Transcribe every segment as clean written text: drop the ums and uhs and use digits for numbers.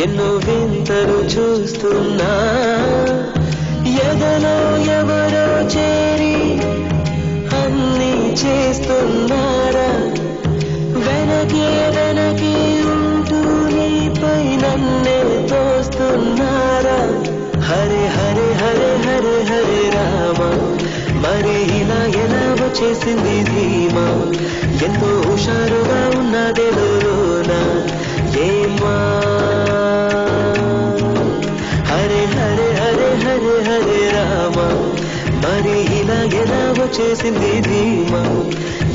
ఎన్నో వింతలు చూస్తున్నా ఎదలో ఎవరో చేరి అన్నీ చేస్తున్నారా వెనకే వెనకే ఉంటూ నీపై నన్నే తోస్తున్నారా హరే హరే హరే హరే హరే రామ మరి ఇలా ఎలా వచ్చేసింది ధీమా ఎంతో హుషారుగా ఉన్నదెలోన ఏమా హరే హరే హరే హరే హరే రామ మరి ఇలా ఎలా వచ్చేసింది ధీమా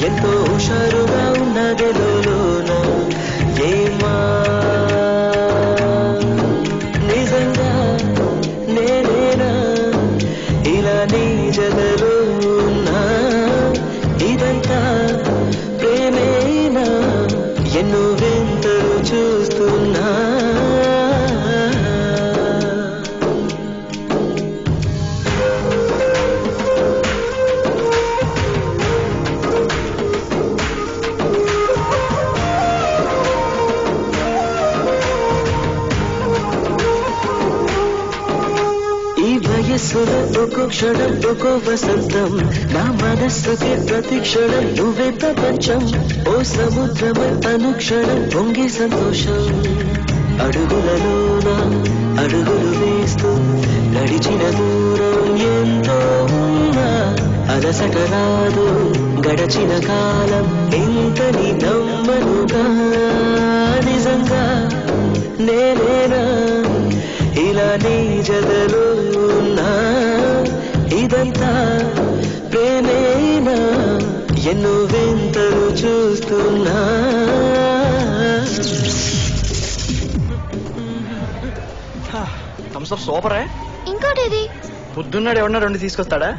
ఎంతో హుషారుగా ఉన్నదెలోన ఏమా నిజంగా నేనేనా ఇలా నీ జగలో ఉన్నా ఇదంతా ప్రేమేనా ఎన్నో వింతలు చూస్తున్నా వయస్సులో ఒక్కో క్షణం ఒక్కో వసంతం నా మనస్సుకి ప్రతి క్షణం నువ్వే ప్రపంచం ఓ సముద్రమై అనుక్షణం పొంగి సంతోషం అడుగులలోన అడుగులు వేస్తూ నడిచిన దూరం ఎంతో ఉన్నా అలసట రాదు గడచిన కాలం ఇంతని నమ్మనుగా నిజంగా నేనేనా ఇలా నీ జగలో ఉన్నా ఇదంతా ప్రేమేనా ఎన్నో వింతలు చూస్తున్నా థమ్స్ అప్ సూపరే ఇంకోటి పొద్దున్నాడు ఎవరన్నా 2 తీసుకొస్తాడా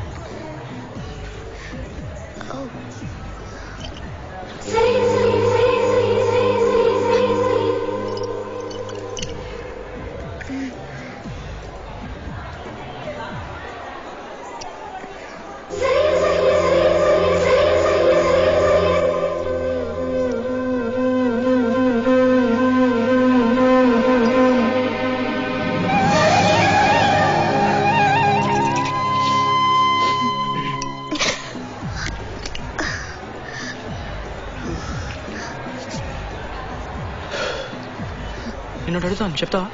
నిన్ను అడుగుతాను చెప్తావా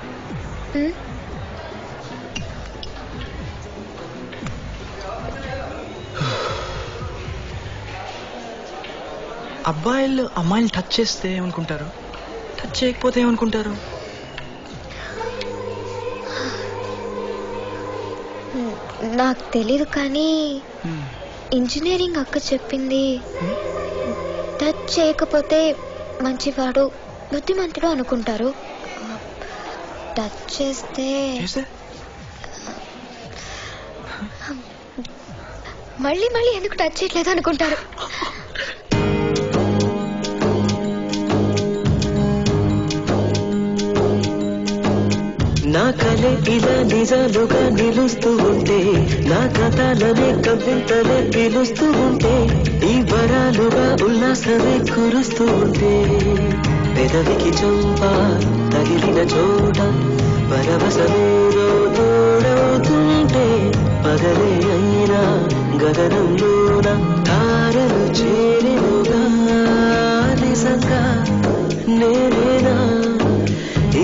అబ్బాయిలు అమ్మాయిలు టచ్ చేస్తే ఏమనుకుంటారు టచ్ చేయకపోతే ఏమనుకుంటారు నాకు తెలీదు కానీ ఇంజనీరింగ్ అక్క చెప్పింది టచ్ చేయకపోతే మంచివాడు బుద్ధిమంతుడు అనుకుంటారు టచ్ చేస్తే మళ్ళీ మళ్ళీ ఎందుకు టచ్ చేయట్లేదు అనుకుంటారు నా కలే ఇలా నిజాలుగా నిలుస్తూ ఉంటే నా కథలనే కవింతలే పిలుస్తూ ఉంటే ఈ వరాలుగా ఉల్లాసమే కురుస్తూ ఉంటే పెదవికి చంప తగిలిన చోట పరవశమేదో తోడవుతుంటే పగలే అయినా గగనంలోన తారలు చేరినుగా నిజంగా నేనేనా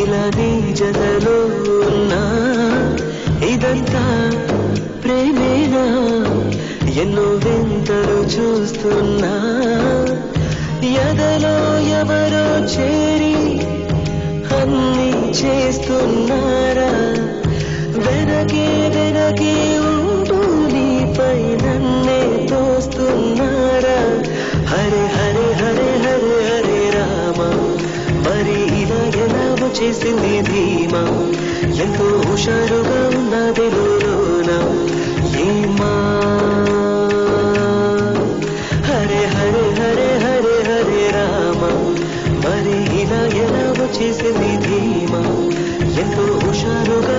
ఇలా నీ జగలో ఉన్నా ఇదంతా ప్రేమేనా ఎన్నో వింతలు చూస్తున్నా ఎదలో ఎవరో చేరి అన్నీ చేస్తున్నారా వెనకే వెనకే ఉంటూ నీపై నన్నే తోస్తున్నారా హరే హరే హరే హరే హరే రామ మరి ఇలా ఎలా వచ్చేసింది ధీమా ఎంతో హుషారుగా ఉన్నదెలోన ఏమా హరే హరే హరే హరే హరే రామ మరి ఇలా ఎలా వచ్చేసింది ధీమా ఎంతో హుషారుగా